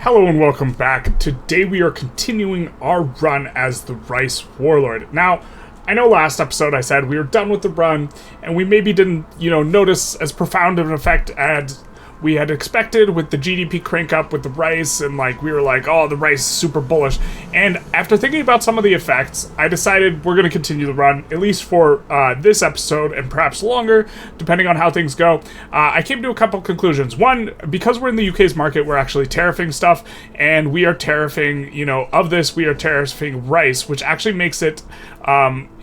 Hello and welcome back. Today we are continuing our run as the Rice Warlord. Now, I know last episode I said we were done with the run, and we maybe didn't, notice as profound of an effect as we had expected with the GDP crank up with the rice, and we were like, oh, the rice is super bullish. And after thinking about some of the effects, I decided we're going to continue the run, at least for this episode, and perhaps longer, depending on how things go. I came to a couple conclusions. One, because we're in the UK's market, we're actually tariffing stuff, and we are tariffing, of this, we are tariffing rice, which actually makes it,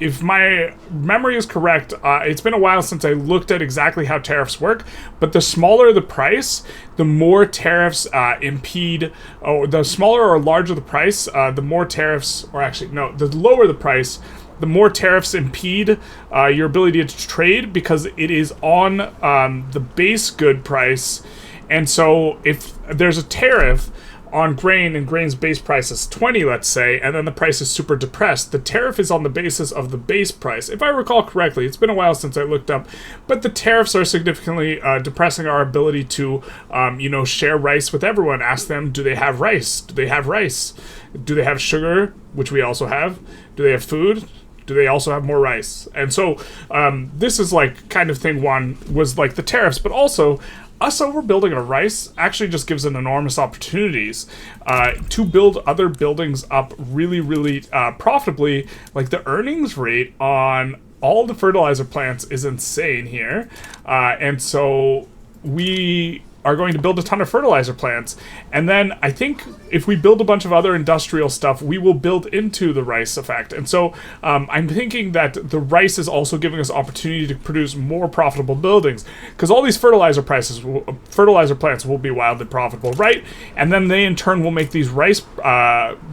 if my memory is correct, it's been a while since I looked at exactly how tariffs work, but the smaller the price, the more tariffs impede, or the smaller or larger the price, the more tariffs, or actually, no, the lower the price, the more tariffs impede your ability to trade, because it is on the base good price. And so if there's a tariff on grain, and grain's base price is 20, let's say, and then the price is super depressed, the tariff is on the basis of the base price. If I recall correctly, it's been a while since I looked up, but the tariffs are significantly depressing our ability to, share rice with everyone. Ask them, do they have rice? Do they have rice? Do they have sugar, which we also have? Do they have food? Do they also have more rice? And so this is kind of thing one, was the tariffs, but also us overbuilding our rice actually just gives an enormous opportunities to build other buildings up really, really profitably. The earnings rate on all the fertilizer plants is insane here. And so we are going to build a ton of fertilizer plants. And then I think if we build a bunch of other industrial stuff, we will build into the rice effect. And so I'm thinking that the rice is also giving us opportunity to produce more profitable buildings, because all these fertilizer plants will be wildly profitable, right? And then they in turn will make these rice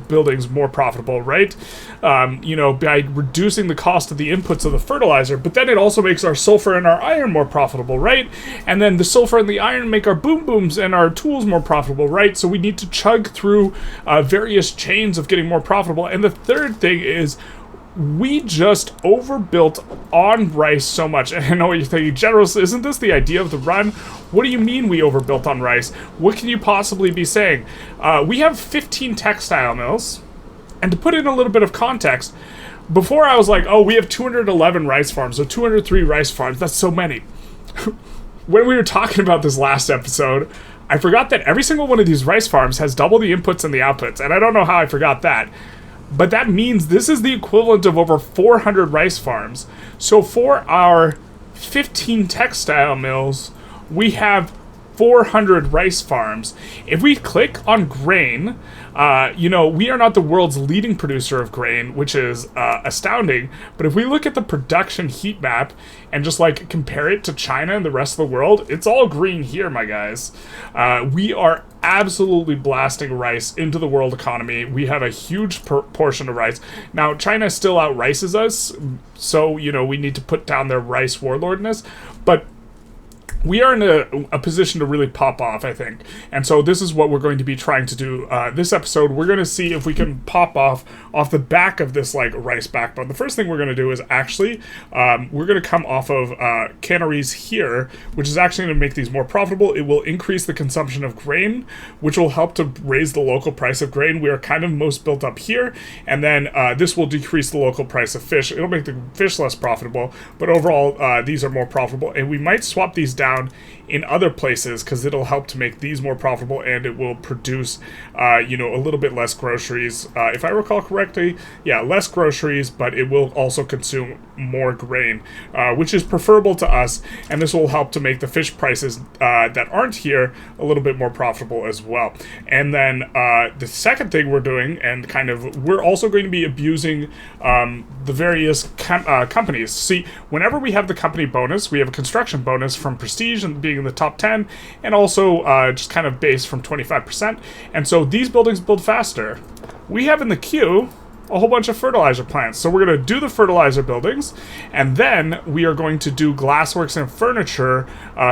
buildings more profitable, right? By reducing the cost of the inputs of the fertilizer, but then it also makes our sulfur and our iron more profitable, right? And then the sulfur and the iron make our boom booms and our tools more profitable, right? So we need to chug through various chains of getting more profitable. And the third thing is, we just overbuilt on rice so much. And I know what you're thinking, Generalist, isn't this the idea of the run? What do you mean we overbuilt on rice? What can you possibly be saying? We have 15 textile mills. And to put in a little bit of context, before I was like, oh, we have 211 rice farms, so 203 rice farms, that's so many. When we were talking about this last episode, I forgot that every single one of these rice farms has double the inputs and the outputs, and I don't know how I forgot that. But that means this is the equivalent of over 400 rice farms. So for our 15 textile mills, we have 400 rice farms. If we click on grain, we are not the world's leading producer of grain, which is astounding. But if we look at the production heat map and just compare it to China and the rest of the world, it's all green here, my guys. We are absolutely blasting rice into the world economy. We have a huge portion of rice. Now, China still out-rices us, so, we need to put down their rice warlordness. But we are in a position to really pop off, I think. And so this is what we're going to be trying to do this episode. We're going to see if we can pop off the back of this, rice backbone. The first thing we're going to do is actually, we're going to come off of canneries here, which is actually going to make these more profitable. It will increase the consumption of grain, which will help to raise the local price of grain. We are kind of most built up here. And then this will decrease the local price of fish. It'll make the fish less profitable, but overall, these are more profitable. And we might swap these down in other places, because it'll help to make these more profitable, and it will produce a little bit less groceries, if I recall correctly. Less groceries, but it will also consume more grain, which is preferable to us, and this will help to make the fish prices that aren't here a little bit more profitable as well. And then the second thing we're doing, and we're also going to be abusing the various companies. See, whenever we have the company bonus, we have a construction bonus from Prestige and being in the top 10, and also just base from 25%. And so these buildings build faster. We have in the queue a whole bunch of fertilizer plants. So we're going to do the fertilizer buildings, and then we are going to do glassworks and furniture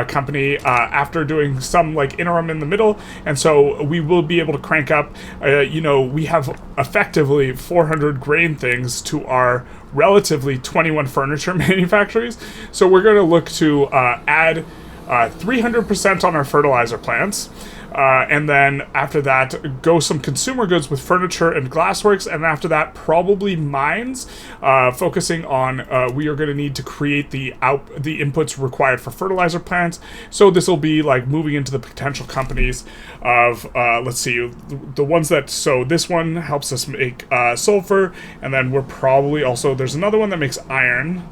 company after doing some interim in the middle. And so we will be able to crank up, we have effectively 400 grain things to our relatively 21 furniture manufacturers. So we're going to look to add 300% on our fertilizer plants. And then after that, go some consumer goods with furniture and glassworks. And after that, probably mines, focusing on we are going to need to create the inputs required for fertilizer plants. So this will be like moving into the potential companies of, let's see, the ones that, so this one helps us make sulfur. And then we're probably also, there's another one that makes iron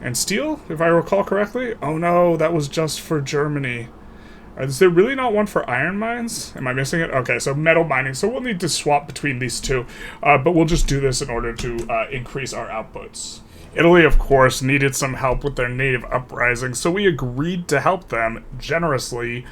and steel, if I recall correctly. Oh no, that was just for Germany. Is there really not one for iron mines? Am I missing it? Okay, so metal mining. So we'll need to swap between these two, but we'll just do this in order to increase our outputs. Italy, of course, needed some help with their native uprising, so we agreed to help them generously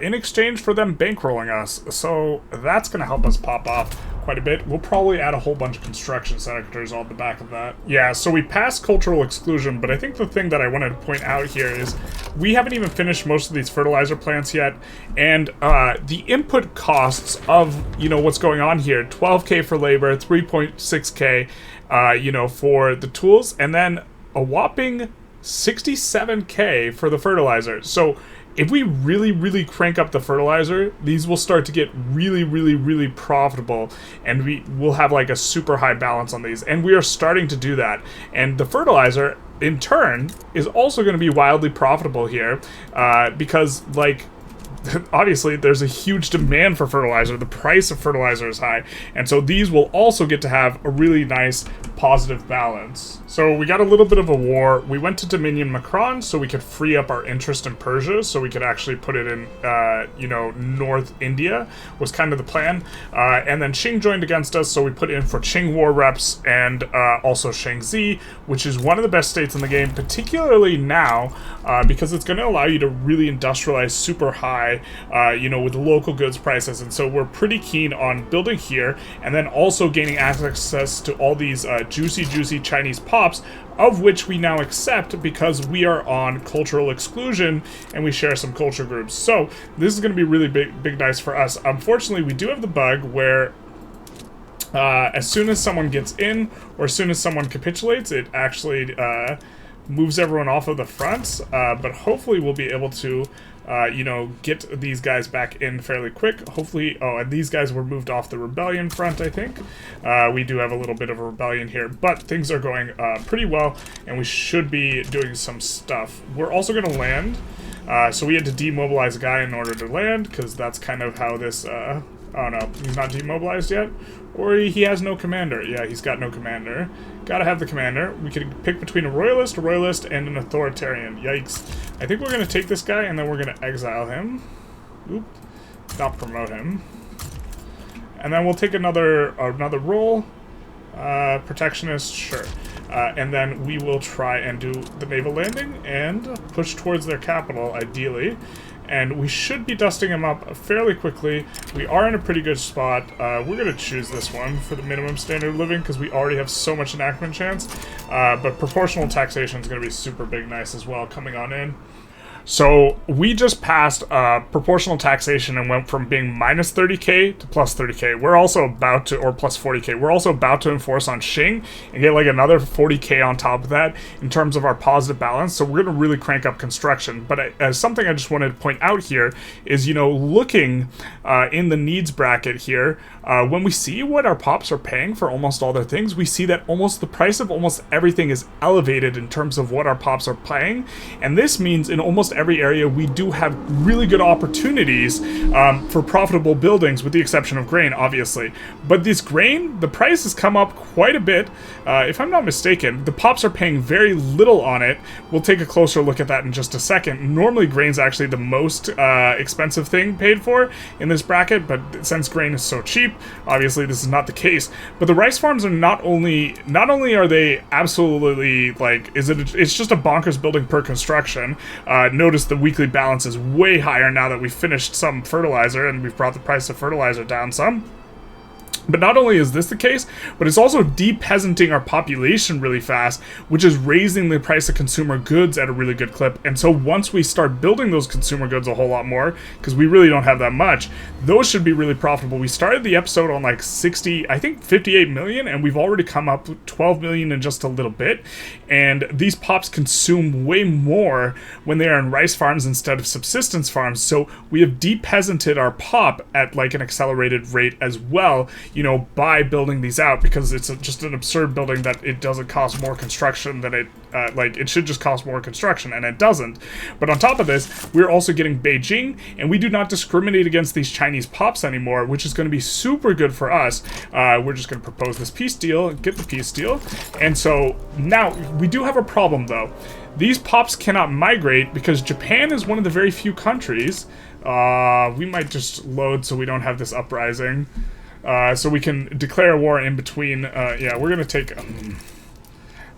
in exchange for them bankrolling us. So that's going to help us pop off quite a bit. We'll probably add a whole bunch of construction sectors on the back of that. Yeah, so we passed cultural exclusion, but I think the thing that I wanted to point out here is we haven't even finished most of these fertilizer plants yet, and the input costs of, what's going on here, 12K for labor, 3.6K, for the tools, and then a whopping 67K for the fertilizer. So if we really, really crank up the fertilizer, these will start to get really, really, really profitable, and we will have like a super high balance on these. And we are starting to do that. And the fertilizer, in turn, is also going to be wildly profitable here, because, like, obviously there's a huge demand for fertilizer. The price of fertilizer is high, and so these will also get to have a really nice positive balance. So we got a little bit of a war. We went to Dominion Macron so we could free up our interest in Persia, so we could actually put it in North India was kind of the plan. And then Qing joined against us, so we put in for Qing war reps, and also Shaanxi, which is one of the best states in the game, particularly now, because it's going to allow you to really industrialize super high, with local goods prices. And so we're pretty keen on building here, and then also gaining access to all these juicy Chinese pops, of which we now accept because we are on cultural exclusion and we share some culture groups. So this is going to be really big nice for us. Unfortunately, we do have the bug where as soon as someone gets in, or as soon as someone capitulates, it actually moves everyone off of the fronts, but hopefully we'll be able to get these guys back in fairly quick. Hopefully, and these guys were moved off the rebellion front, I think. We do have a little bit of a rebellion here, but things are going pretty well, and we should be doing some stuff. We're also going to land, so we had to demobilize a guy in order to land, because that's kind of how this, oh no, he's not demobilized yet? Or he has no commander. Yeah, he's got no commander. Gotta have the commander. We could pick between a royalist, and an authoritarian. Yikes. I think we're gonna take this guy, and then we're gonna exile him. Oop. Not promote him. And then we'll take another role. Protectionist, sure. And then we will try and do the naval landing and push towards their capital, ideally. And we should be dusting them up fairly quickly. We are in a pretty good spot. We're going to choose this one for the minimum standard of living because we already have so much enactment chance. But proportional taxation is going to be super big nice as well coming on in. So we just passed proportional taxation and went from being minus 30k to plus 30k. We're also about to, or plus 40k, we're also about to enforce on Qing and get like another 40k on top of that in terms of our positive balance. So we're going to really crank up construction. But something I just wanted to point out here is, looking in the needs bracket here, when we see what our pops are paying for almost all their things, we see that almost the price of almost everything is elevated in terms of what our pops are paying. And this means in almost every area we do have really good opportunities for profitable buildings, with the exception of grain, obviously. But this grain, the price has come up quite a bit. If I'm not mistaken, the pops are paying very little on it. We'll take a closer look at that in just a second. Normally grain's actually the most expensive thing paid for in this bracket, but since grain is so cheap, obviously this is not the case. But the rice farms are not only are they absolutely like, it's just a bonkers building per construction. Notice the weekly balance is way higher now that we've finished some fertilizer and we've brought the price of fertilizer down some. But not only is this the case, but it's also de-peasanting our population really fast, which is raising the price of consumer goods at a really good clip. And so once we start building those consumer goods a whole lot more, because we really don't have that much, those should be really profitable. We started the episode on like 58 million, and we've already come up with 12 million in just a little bit. And these pops consume way more when they are in rice farms instead of subsistence farms. So we have de-peasanted our pop at like an accelerated rate as well, you know, by building these out, because it's just an absurd building that it doesn't cost more construction than it, like, it should just cost more construction, and it doesn't. But on top of this, we're also getting Beijing, and we do not discriminate against these Chinese pops anymore, which is going to be super good for us. We're just going to propose this peace deal, get the peace deal, and so now we do have a problem, though. These pops cannot migrate because Japan is one of the very few countries. We might just load so we don't have this uprising. So we can declare war in between. Yeah, we're gonna take...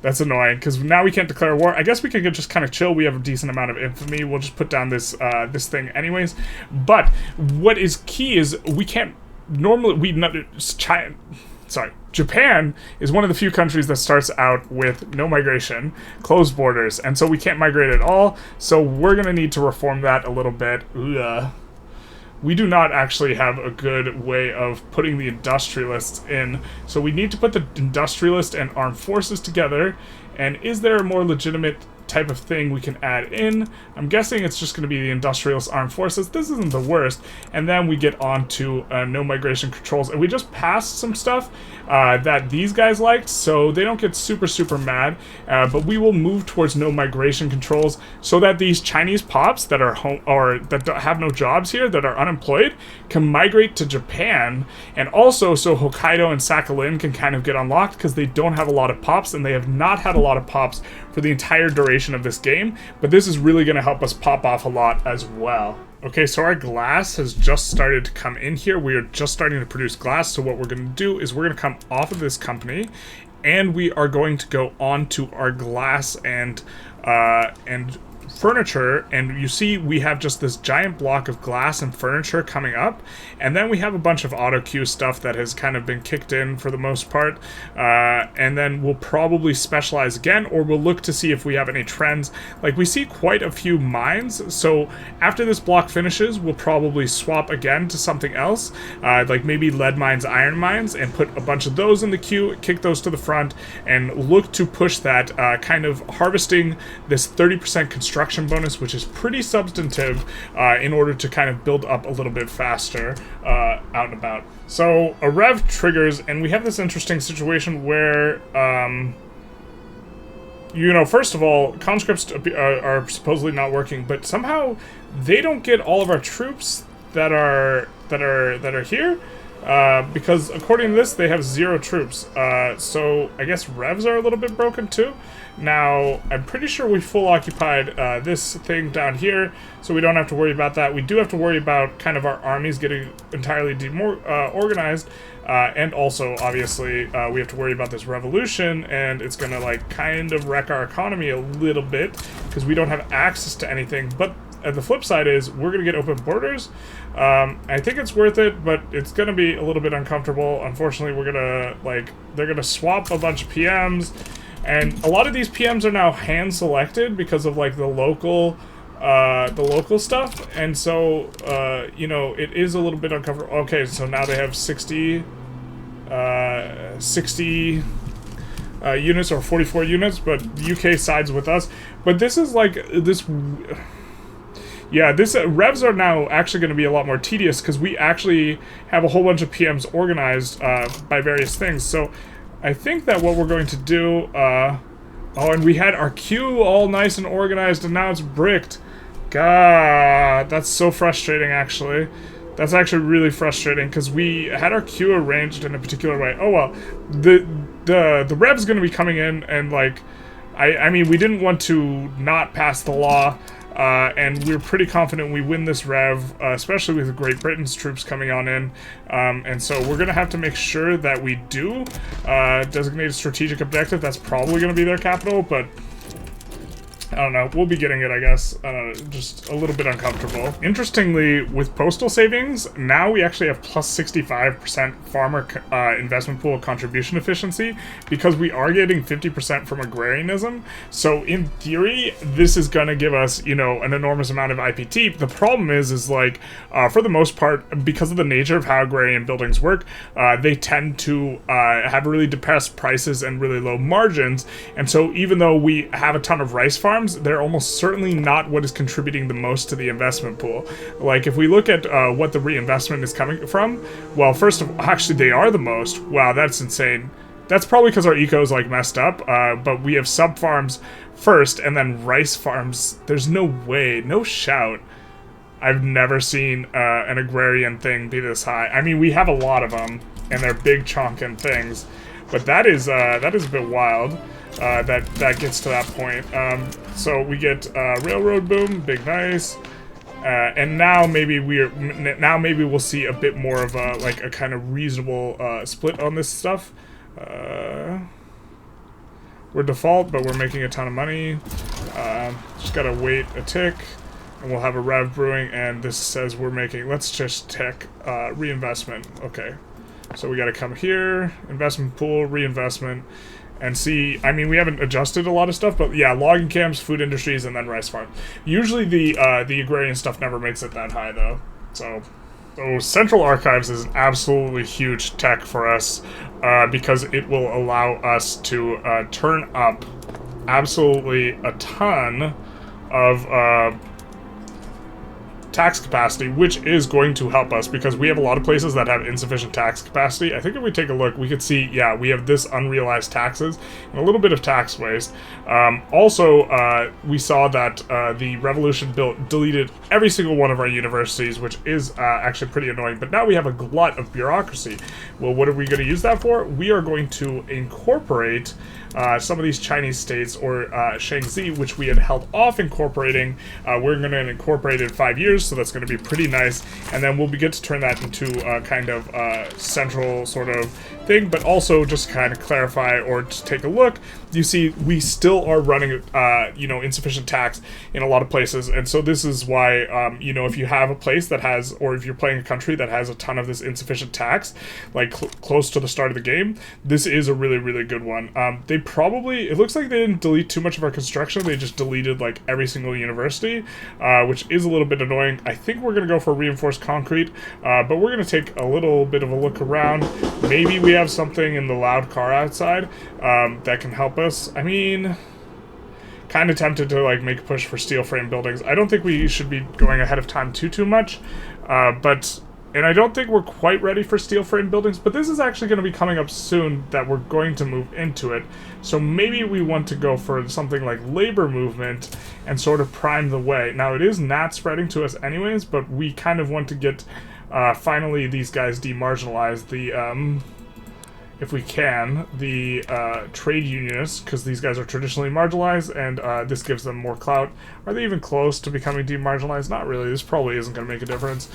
that's annoying, because now we can't declare war. I guess we could just kind of chill. We have a decent amount of infamy. We'll just put down this this thing anyways. But what is key is we can't... Normally, Japan is one of the few countries that starts out with no migration, closed borders, and so we can't migrate at all. So we're gonna need to reform that a little bit. Ugh. We do not actually have a good way of putting the industrialists in. So we need to put the industrialist and armed forces together. And is there a more legitimate type of thing we can add in? I'm guessing it's just going to be the industrialist armed forces. This isn't the worst. And then we get on to no migration controls. And we just passed some stuff that these guys liked, so they don't get super mad. But we will move towards no migration controls so that these Chinese pops that are home, or that have no jobs here, that are unemployed, can migrate to Japan. And also so Hokkaido and Sakhalin can kind of get unlocked, because they don't have a lot of pops, and they have not had a lot of pops for the entire duration of this game. But this is really going to help us pop off a lot as well. Okay, so our glass has just started to come in here. We are just starting to produce glass. So what we're going to do is we're going to come off of this company, and we are going to go on to our glass and furniture. And you see we have just this giant block of glass and furniture coming up, and then we have a bunch of auto queue stuff that has kind of been kicked in for the most part, and then we'll probably specialize again, or we'll look to see if we have any trends. Like, we see quite a few mines, so after this block finishes we'll probably swap again to something else, like maybe lead mines, iron mines, and put a bunch of those in the queue, kick those to the front, and look to push that, kind of harvesting this 30% construction bonus, which is pretty substantive, in order to kind of build up a little bit faster out and about. So a rev triggers, and we have this interesting situation where, you know, first of all, conscripts are supposedly not working, but somehow they don't get all of our troops that are here. Because according to this, they have 0 troops. So I guess revs are a little bit broken too. Now, I'm pretty sure we full occupied this thing down here, so we don't have to worry about that. We do have to worry about kind of our armies getting entirely organized, and also, obviously, we have to worry about this revolution, and it's gonna, like, kind of wreck our economy a little bit, because we don't have access to anything. But the flip side is, we're gonna get open borders. I think it's worth it, but it's gonna be a little bit uncomfortable. Unfortunately, we're gonna, like, they're gonna swap a bunch of PMs, and a lot of these PMs are now hand selected because of, like, the local stuff, and so, you know, it is a little bit uncomfortable. Okay, so now they have 60 units, or 44 units, but the UK sides with us. But this is like, this... Yeah, this revs are now actually going to be a lot more tedious, because we actually have a whole bunch of PMs organized by various things. So I think that what we're going to do... oh, and we had our queue all nice and organized, and now it's bricked. God, that's so frustrating, actually. That's actually really frustrating, because we had our queue arranged in a particular way. Oh, well, the rev's going to be coming in, and, like, I mean, we didn't want to not pass the law, and we're pretty confident we win this rev, especially with Great Britain's troops coming on in, and so we're going to have to make sure that we do designate a strategic objective. That's probably going to be their capital, but I don't know. We'll be getting it, I guess. Just a little bit uncomfortable. Interestingly, with postal savings, now we actually have plus 65% farmer investment pool contribution efficiency because we are getting 50% from agrarianism. So in theory, this is going to give us, you know, an enormous amount of IPT. The problem is like, for the most part, because of the nature of how agrarian buildings work, they tend to have really depressed prices and really low margins. And so even though we have a ton of rice farms, they're almost certainly not what is contributing the most to the investment pool. Like, if we look at what the reinvestment is coming from, well, first of all, actually, they are the most. Wow, that's insane. That's probably because our eco is, like, messed up, but we have sub-farms first, and then rice farms. There's no way, no shout. I've never seen an agrarian thing be this high. I mean, we have a lot of them, and they're big chonkin' things, but that is a bit wild. That gets to that point. So we get railroad boom, big nice, and now maybe we'll see a bit more of a like a kind of reasonable split on this stuff. We're default, but we're making a ton of money. Just gotta wait a tick, and we'll have a rev brewing. And this says we're making. Let's just tick reinvestment. Okay, so we gotta come here, investment pool, reinvestment. And see, I mean, we haven't adjusted a lot of stuff, but yeah, logging camps, food industries, and then rice farms. Usually the agrarian stuff never makes it that high, though. So Central Archives is an absolutely huge tech for us because it will allow us to turn up absolutely a ton of tax capacity, which is going to help us because we have a lot of places that have insufficient tax capacity. I think if we take a look, we could see, yeah, we have this unrealized taxes and a little bit of tax waste. Also, we saw that the revolution deleted every single one of our universities, which is actually pretty annoying, but now we have a glut of bureaucracy. Well, what are we going to use that for? We are going to incorporate some of these Chinese states, or Shaanxi, which we had held off incorporating. We're going to incorporate in 5 years, so that's going to be pretty nice. And then we'll get to turn that into a kind of central sort of thing, but also just kind of clarify or to take a look. You see, we still are running, you know, insufficient tax in a lot of places, and so this is why, you know, if you have a place that has, or if you're playing a country that has a ton of this insufficient tax, like close to the start of the game, this is a really, really good one. They probably, it looks like they didn't delete too much of our construction, they just deleted like every single university, which is a little bit annoying. I think we're going to go for reinforced concrete, but we're going to take a little bit of a look around. Maybe we have something in the loud car outside that can help us. I mean, kind of tempted to like make a push for steel frame buildings. I don't think we should be going ahead of time too much, and I don't think we're quite ready for steel frame buildings, but this is actually going to be coming up soon that we're going to move into it. So maybe we want to go for something like labor movement and sort of prime the way. Now, it is not spreading to us anyways, but we kind of want to get finally these guys demarginalized. The if we can, the trade unionists, because these guys are traditionally marginalized, and this gives them more clout. Are they even close to becoming demarginalized? Not really. This probably isn't going to make a difference.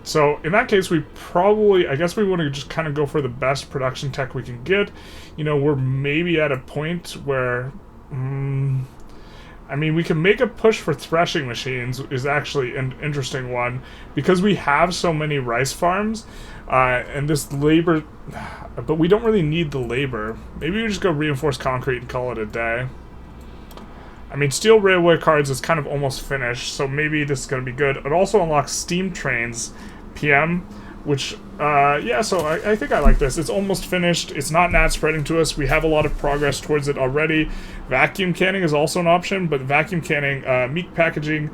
So in that case, we probably, I guess we want to just kind of go for the best production tech we can get. You know, we're maybe at a point where, I mean, we can make a push for threshing machines is actually an interesting one because we have so many rice farms, and this labor, but we don't really need the labor. Maybe we just go reinforced concrete and call it a day. I mean, steel railway cards is kind of almost finished, so maybe this is going to be good. It also unlocks steam trains PM, which, yeah, so I think I like this. It's almost finished. It's not spreading to us. We have a lot of progress towards it already. Vacuum canning is also an option, but vacuum canning, meat packaging,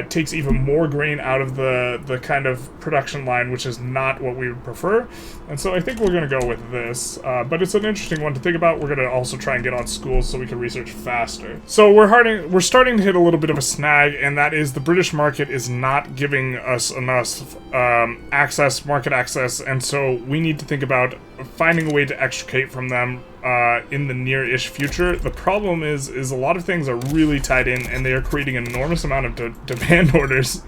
takes even more grain out of the kind of production line, which is not what we would prefer. And so I think we're going to go with this, but it's an interesting one to think about. We're going to also try and get on schools so we can research faster. So we're starting to hit a little bit of a snag, and that is the British market is not giving us enough market access, and so we need to think about finding a way to extricate from them in the near-ish future. The problem is a lot of things are really tied in, and they are creating an enormous amount of demand orders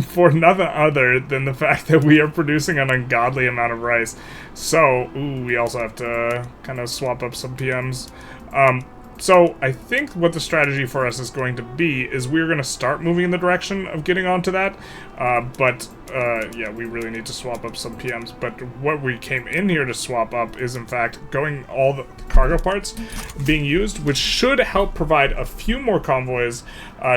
for nothing other than the fact that we are producing an ungodly amount of rice. So, we also have to kind of swap up some PMs. So I think what the strategy for us is going to be is we're going to start moving in the direction of getting onto that. Yeah, we really need to swap up some PMs. But what we came in here to swap up is, in fact, going all the cargo parts being used, which should help provide a few more convoys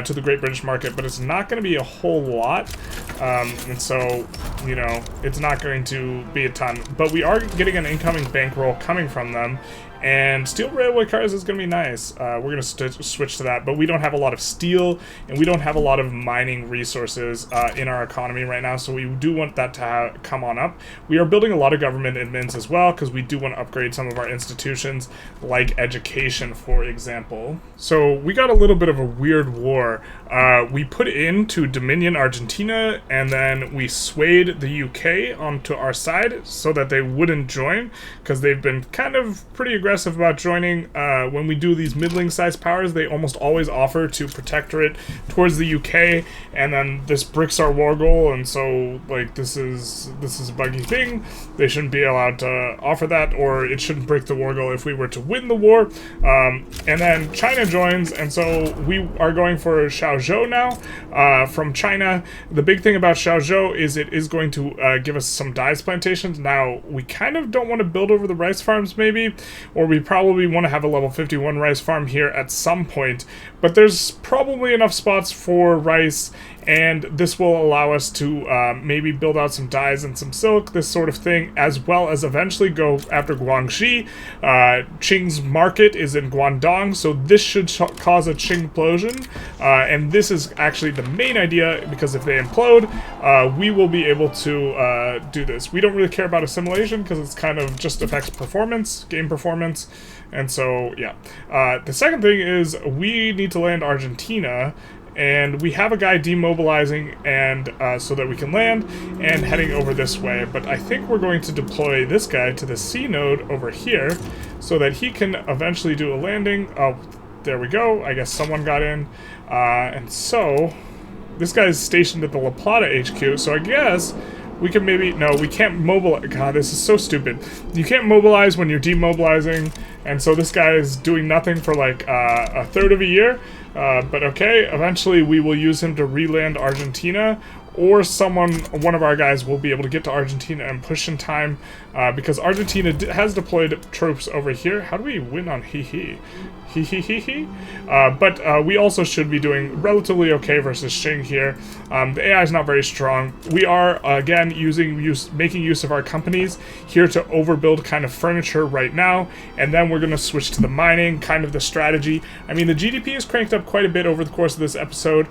to the Great British market, but it's not going to be a whole lot. And so, you know, it's not going to be a ton. But we are getting an incoming bankroll coming from them. And steel railway cars is going to be nice. We're going to switch to that, but we don't have a lot of steel, and we don't have a lot of mining resources in our economy right now, so we do want that to come on up. We are building a lot of government admins as well, because we do want to upgrade some of our institutions, like education, for example. So we got a little bit of a weird war. We put into Dominion Argentina, and then we swayed the UK onto our side so that they wouldn't join, because they've been kind of pretty aggressive about joining. When we do these middling-sized powers, they almost always offer to protectorate towards the UK, and then this bricks our war goal, and so, like, this is a buggy thing. They shouldn't be allowed to offer that, or it shouldn't break the war goal if we were to win the war. And then China joins, and so we are going for Xiaozhou now from China. The big thing about Xiaozhou is it is going to give us some dyes plantations. Now, we kind of don't want to build over the rice farms, maybe, or we probably want to have a level 51 rice farm here at some point, but there's probably enough spots for rice, and this will allow us to maybe build out some dyes and some silk, this sort of thing, as well as eventually go after Guangxi. Qing's market is in Guangdong, so this should cause a Qing implosion, and this is actually the main idea, because if they implode, we will be able to do this. We don't really care about assimilation, because it's kind of just affects performance, game performance, and so, yeah. The second thing is we need to land Argentina, and we have a guy demobilizing and so that we can land and heading over this way, but I think we're going to deploy this guy to the C node over here so that he can eventually do a landing. Oh, there we go. I guess someone got in, and so this guy's stationed at the La Plata HQ, so I guess we can maybe... No, we can't mobilize. God, this is so stupid. You can't mobilize when you're demobilizing, and so this guy is doing nothing for like a third of a year. But okay, eventually we will use him to re-land Argentina, or one of our guys will be able to get to Argentina and push in time, because Argentina has deployed troops over here. How do we win on hee-hee? But we also should be doing relatively okay versus Qing here. The AI is not very strong. We are, again, making use of our companies here to overbuild kind of furniture right now, and then we're going to switch to the mining, kind of the strategy. I mean, the GDP is cranked up quite a bit over the course of this episode,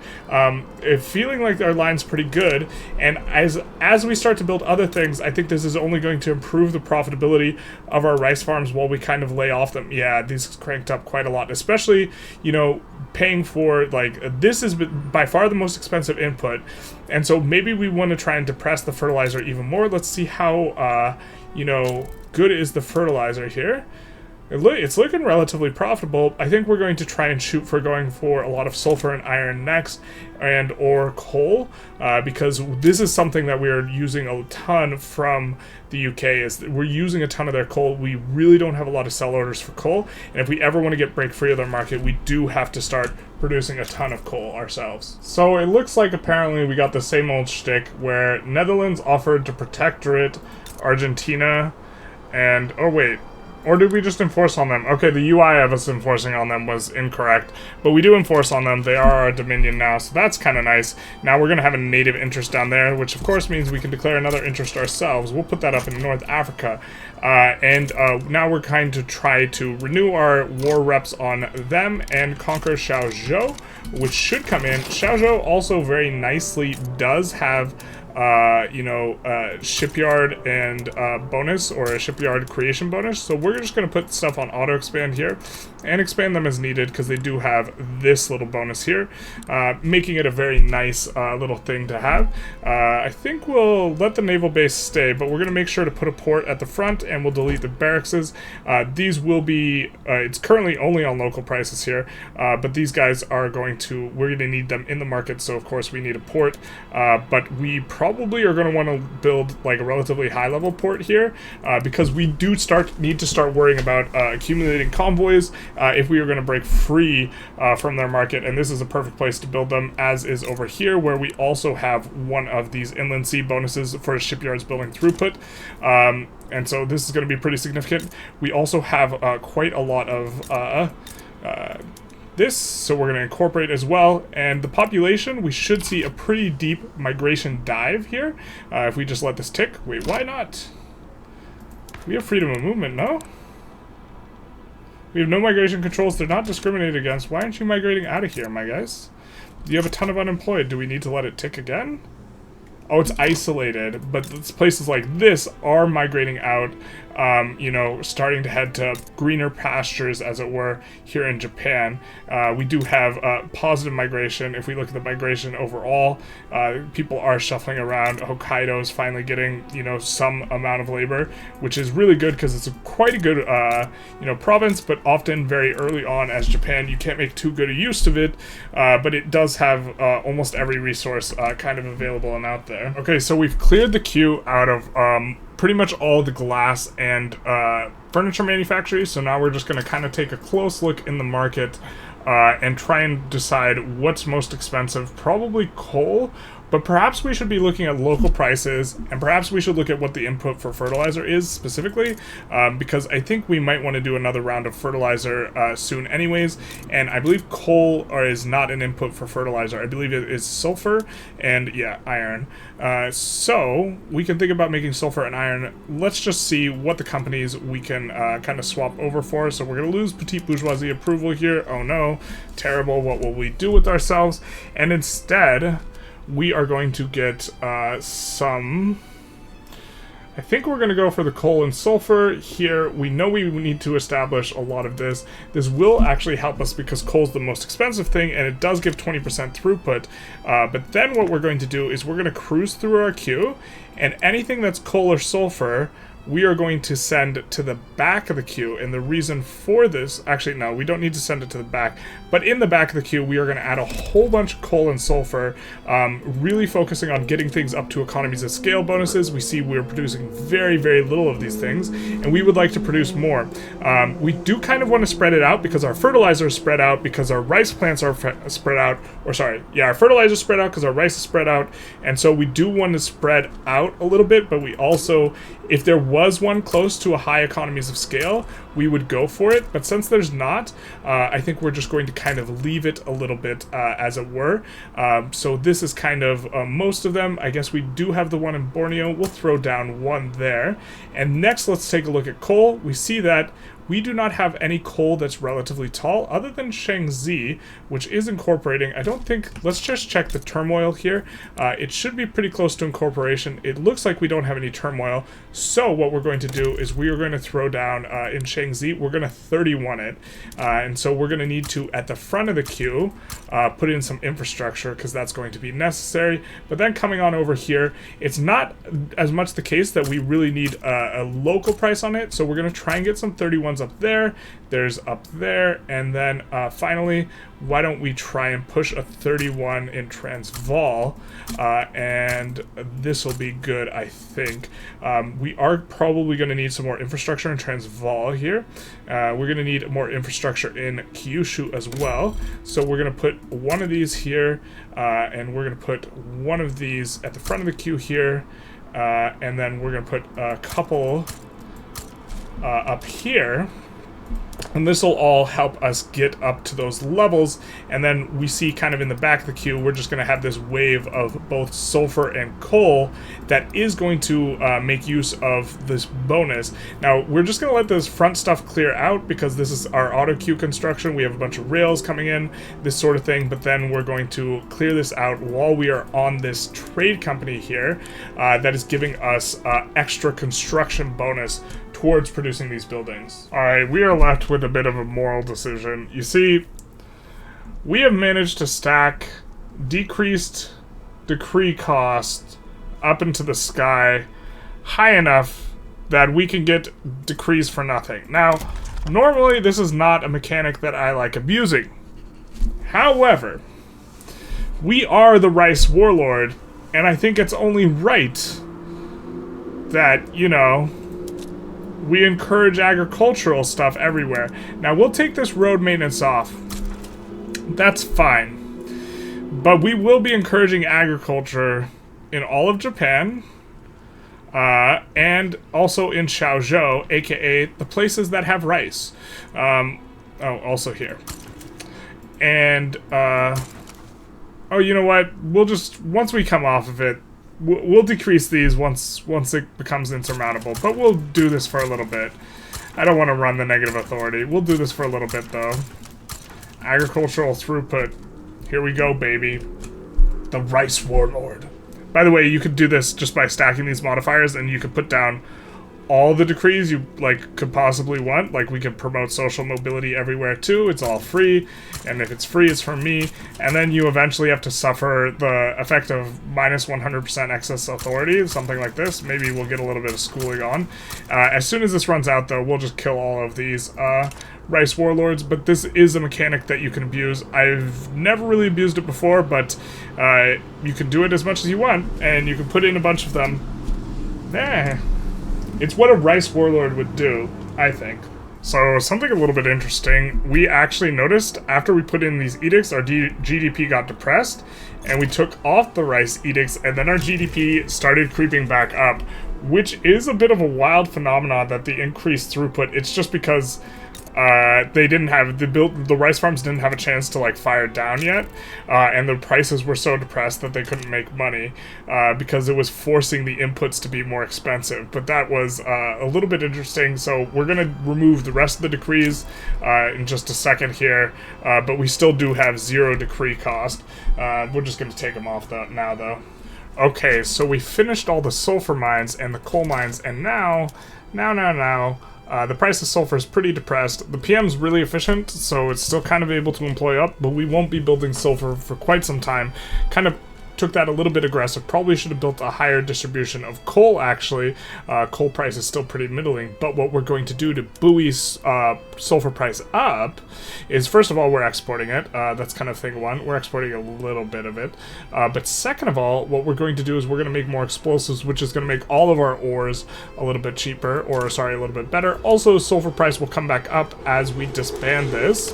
feeling like our line's pretty good, and as we start to build other things, I think this is only going to improve the profitability of our rice farms while we kind of lay off them. Yeah, these cranked up quite a lot, especially, you know, paying for, like, this is by far the most expensive input, and so maybe we want to try and depress the fertilizer even more. Let's see how, you know, good is the fertilizer here. It's looking relatively profitable. I think we're going to try and shoot for going for a lot of sulfur and iron next, and or coal, because this is something that we are using a ton from the UK, is that we're using a ton of their coal. We really don't have a lot of sell orders for coal, and if we ever want to get break free of their market, we do have to start producing a ton of coal ourselves. So it looks like apparently we got the same old shtick where Netherlands offered to protectorate Argentina, and oh wait, or did we just enforce on them? Okay, the UI of us enforcing on them was incorrect, but we do enforce on them. They are our dominion now, so that's kind of nice. Now we're going to have a native interest down there, which of course means we can declare another interest ourselves. We'll put that up in North Africa. Now we're kind to try to renew our war reps on them and conquer Xiaozhou, which should come in. Xiaozhou also very nicely does have shipyard and bonus, or a shipyard creation bonus. So we're just going to put stuff on auto expand here and expand them as needed, because they do have this little bonus here, making it a very nice little thing to have. I think we'll let the naval base stay, but we're going to make sure to put a port at the front, and we'll delete the barracks. These will be, it's currently only on local prices here, but these guys are we're going to need them in the market, so of course we need a port, but we probably probably are going to want to build like a relatively high level port here, because we do need to start worrying about accumulating convoys if we are going to break free from their market, and this is a perfect place to build them, as is over here, where we also have one of these inland sea bonuses for shipyards building throughput. And so this is going to be pretty significant. We also have quite a lot of this, so we're going to incorporate as well. And the population, we should see a pretty deep migration dive here if we just let this tick. Wait, why not? We have freedom of movement, no? We have no migration controls. They're not discriminated against. Why aren't you migrating out of here, my guys? You have a ton of unemployed. Do we need to let it tick again? Oh, it's isolated, but places like this are migrating out, you know, starting to head to greener pastures, as it were, here in Japan. We do have positive migration. If we look at the migration overall, people are shuffling around. Hokkaido is finally getting, you know, some amount of labor, which is really good because it's quite a good, you know, province, but often very early on as Japan, you can't make too good a use of it, but it does have almost every resource kind of available and out there. Okay, so we've cleared the queue out of pretty much all the glass and furniture manufacturers, so now we're just going to kind of take a close look in the market and try and decide what's most expensive. Probably coal, but perhaps we should be looking at local prices, and perhaps we should look at what the input for fertilizer is specifically, because I think we might want to do another round of fertilizer soon anyways, and I believe coal is not an input for fertilizer. I believe it is sulfur and, yeah, iron. So we can think about making sulfur and iron. Let's just see what the companies we can kind of swap over for. So we're going to lose petite bourgeoisie approval here. Oh no, terrible. What will we do with ourselves? And instead, we are going to get some... I think we're going to go for the coal and sulfur here. We know we need to establish a lot of this. This will actually help us because coal's the most expensive thing, and it does give 20% throughput. But then what we're going to do is we're going to cruise through our queue, and anything that's coal or sulfur, we are going to send to the back of the queue. And the reason for this, actually no, we don't need to send it to the back, but in the back of the queue we are going to add a whole bunch of coal and sulfur, really focusing on getting things up to economies of scale bonuses. We see we're producing very, very little of these things, and we would like to produce more. We do kind of want to spread it out because our fertilizer is spread out, because our rice plants are spread out, or sorry, yeah, our fertilizer is spread out because our rice is spread out, and so we do want to spread out a little bit, but we also, if there was one close to a high economies of scale, we would go for it. But since there's not, I think we're just going to kind of leave it a little bit, as it were. So this is kind of most of them. I guess we do have the one in Borneo. We'll throw down one there. And next, let's take a look at coal. We see that we do not have any coal that's relatively tall, other than Shaanxi, which is incorporating. I don't think... Let's just check the turmoil here. It should be pretty close to incorporation. It looks like we don't have any turmoil. So what we're going to do is we are going to throw down in Shaanxi. We're going to 31 it. And so we're going to need to, at the front of the queue, put in some infrastructure, because that's going to be necessary. But then coming on over here, it's not as much the case that we really need a local price on it. So we're going to try and get some 31s up there, there's up there, and then finally, why don't we try and push a 31 in Transvaal, and this will be good, I think. We are probably going to need some more infrastructure in Transvaal here. We're going to need more infrastructure in Kyushu as well, so we're going to put one of these here, and we're going to put one of these at the front of the queue here, and then we're going to put a couple up here, and this will all help us get up to those levels. And then we see kind of in the back of the queue, we're just going to have this wave of both sulfur and coal that is going to make use of this bonus. Now, we're just going to let this front stuff clear out because this is our auto queue construction. We have a bunch of rails coming in, this sort of thing, but then we're going to clear this out while we are on this trade company here that is giving us extra construction bonus towards producing these buildings. Alright, we are left with a bit of a moral decision. You see, we have managed to stack decreased decree cost up into the sky high enough that we can get decrees for nothing. Now, normally this is not a mechanic that I like abusing. However, we are the rice warlord, And I think it's only right that, you know, we encourage agricultural stuff everywhere. Now, we'll take this road maintenance off. That's fine. But we will be encouraging agriculture in all of Japan, and also in Xiaozhou, aka the places that have rice. Also here. And, oh, you know what? We'll just, once we come off of it, we'll decrease these once it becomes insurmountable. But we'll do this for a little bit. I don't want to run the negative authority. We'll do this for a little bit, though. Agricultural throughput. Here we go, baby. The Rice Warlord. By the way, you could do this just by stacking these modifiers, and you could put down all the decrees you could possibly want. Like, we could promote social mobility everywhere too. It's all free, and if it's free, it's from me. And then you eventually have to suffer the effect of minus 100% excess authority, something like this. Maybe we'll get a little bit of schooling on. As soon as this runs out, though, we'll just kill all of these rice warlords. But this is a mechanic that you can abuse. I've never really abused it before, but you can do it as much as you want, and you can put in a bunch of them. It's what a rice warlord would do, I think. So, something a little bit interesting, we actually noticed after we put in these edicts, our GDP got depressed, and we took off the rice edicts, and then our GDP started creeping back up, which is a bit of a wild phenomenon that the increased throughput, it's just because they didn't have, the rice farms didn't have a chance to fire down yet, and the prices were so depressed that they couldn't make money, because it was forcing the inputs to be more expensive. But that was a little bit interesting, so we're going to remove the rest of the decrees in just a second here, but we still do have 0 decree cost. We're just going to take them off now, though. Okay, so we finished all the sulfur mines and the coal mines, and now, the price of sulfur is pretty depressed. The PM's really efficient, so it's still kind of able to employ up, but we won't be building sulfur for quite some time. Kind of took that a little bit aggressive. Probably should have built a higher distribution of coal, actually. Coal price is still pretty middling, but what we're going to do to buoy sulfur price up is, first of all, we're exporting it. That's kind of thing one. We're exporting a little bit of it. But second of all, what we're going to do is we're going to make more explosives, which is going to make all of our ores a little bit cheaper, or sorry, a little bit better. Also, sulfur price will come back up as we disband this,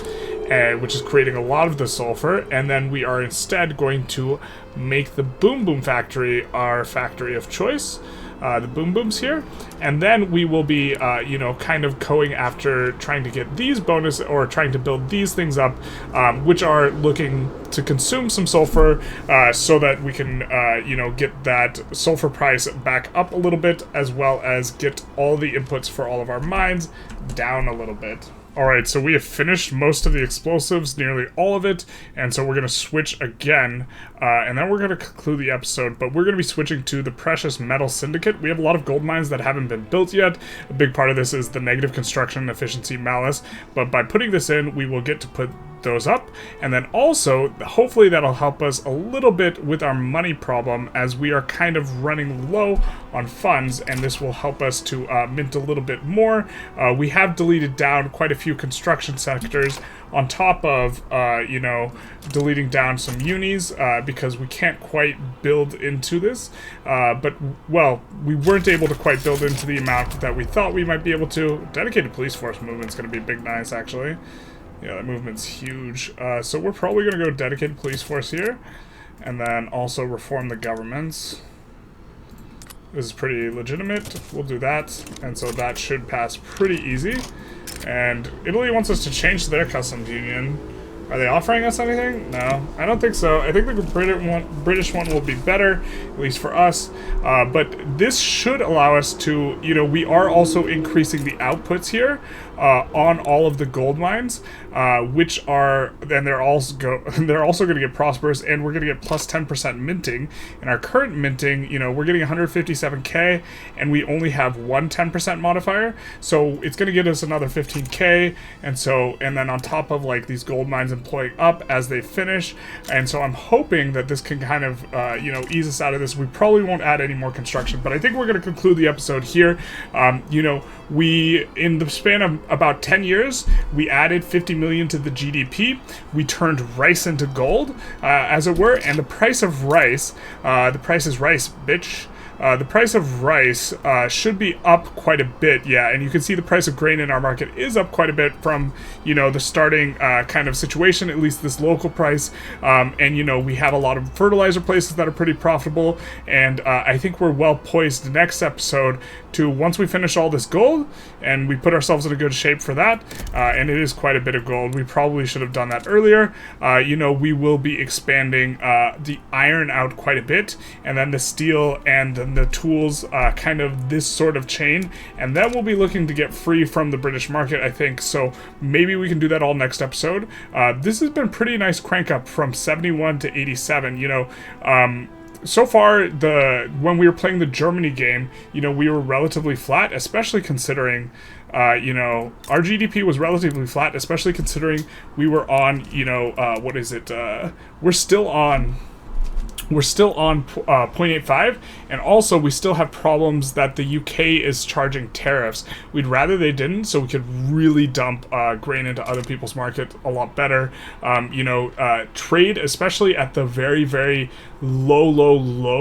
which is creating a lot of the sulfur, and then we are instead going to make the Boom Boom factory our factory of choice, the Boom Booms here, and then we will be, kind of going after trying to get these bonus, or trying to build these things up, which are looking to consume some sulfur, so that we can, get that sulfur price back up a little bit, as well as get all the inputs for all of our mines down a little bit. Alright, so we have finished most of the explosives, nearly all of it, and so we're going to switch again, and then we're going to conclude the episode, but we're going to be switching to the Precious Metal Syndicate. We have a lot of gold mines that haven't been built yet. A big part of this is the negative construction efficiency malice, but by putting this in, we will get to put those up, and then also hopefully that'll help us a little bit with our money problem, as we are kind of running low on funds, and this will help us to mint a little bit more. We have deleted down quite a few construction sectors, on top of deleting down some unis, because we can't quite build into this, but well, we weren't able to quite build into the amount that we thought we might be able to. Dedicated police force movement's going to be big nice, actually. Yeah, that movement's huge. So we're probably going to go dedicated police force here, and then also reform the governments. This is pretty legitimate. We'll do that, and so that should pass pretty easy. And Italy wants us to change their customs union. Are they offering us anything? No, I don't think so. I think the British one will be better, at least for us. But this should allow us to, we are also increasing the outputs here on all of the gold mines, which are, and they're also going to get prosperous, and we're going to get plus 10% minting. In our current minting, we're getting 157k, and we only have one 10% modifier, so it's going to get us another 15k, and then on top of these gold mines employing up as they finish, and so I'm hoping that this can kind of ease us out of this. We probably won't add any more construction, but I think we're going to conclude the episode here. We, in the span of about 10 years, we added 50 million to the GDP. We turned rice into gold, as it were, and the price of rice, the price is rice, bitch. The price of rice should be up quite a bit, yeah, and you can see the price of grain in our market is up quite a bit from, you know, the starting kind of situation, at least this local price, and, you know, we have a lot of fertilizer places that are pretty profitable, and I think we're well poised next episode to, once we finish all this gold, and we put ourselves in a good shape for that, and it is quite a bit of gold. We probably should have done that earlier. You know, we will be expanding the iron out quite a bit, and then the steel and then the tools, kind of this sort of chain, and then we'll be looking to get free from the British market, I think, so maybe we can do that all next episode. This has been pretty nice crank up from 71 to 87, you know. So far, when we were playing the Germany game, you know, we were relatively flat, especially considering, you know, our GDP was relatively flat, especially considering we were on, you know, what is it? We're still on 0.85, and also we still have problems that the UK is charging tariffs. We'd rather they didn't, so we could really dump grain into other people's market a lot better. You know, trade, especially at the very, very low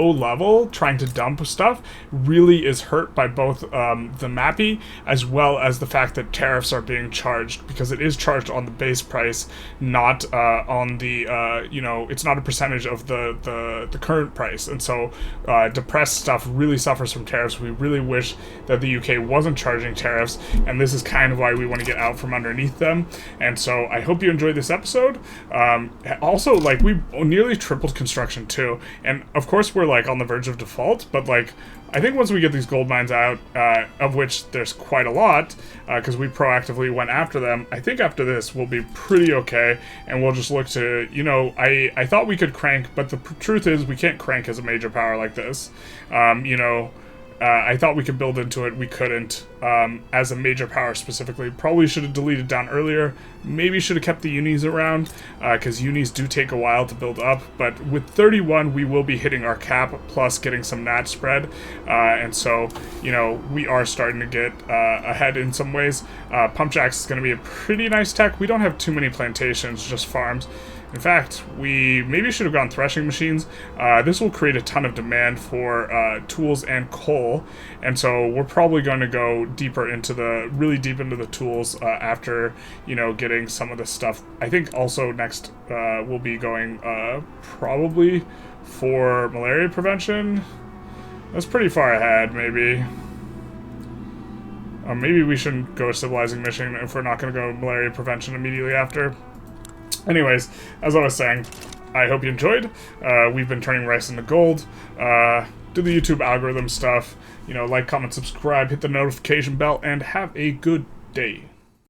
level, trying to dump stuff, really is hurt by both the MAPI as well as the fact that tariffs are being charged, because it is charged on the base price, not on the, you know, it's not a percentage of the current price, and so depressed stuff really suffers from tariffs. We really wish that the UK wasn't charging tariffs, and this is kind of why we want to get out from underneath them. And so I hope you enjoyed this episode. Also, like, we nearly tripled construction too, and of course we're like on the verge of default, but like, I think once we get these gold mines out, of which there's quite a lot, because we proactively went after them, I think after this we'll be pretty okay, and we'll just look to, you know, I thought we could crank, but the truth is we can't crank as a major power like this. You know, I thought we could build into it, we couldn't, as a major power specifically. Probably should have deleted down earlier, maybe should have kept the unis around, because unis do take a while to build up, but with 31 we will be hitting our cap, plus getting some nat spread, and so, you know, we are starting to get ahead in some ways. Pump jacks is going to be a pretty nice tech. We don't have too many plantations, just farms. In fact, we maybe should have gone threshing machines. This will create a ton of demand for tools and coal, and so we're probably going to go deeper into really deep into the tools after, you know, getting some of this stuff. I think also next we'll be going probably for malaria prevention. That's pretty far ahead, maybe. Maybe we shouldn't go civilizing mission if we're not going to go malaria prevention immediately after. Anyways, as I was saying, I hope you enjoyed. We've been turning rice into gold. Do the YouTube algorithm stuff. You know, like, comment, subscribe, hit the notification bell, and have a good day.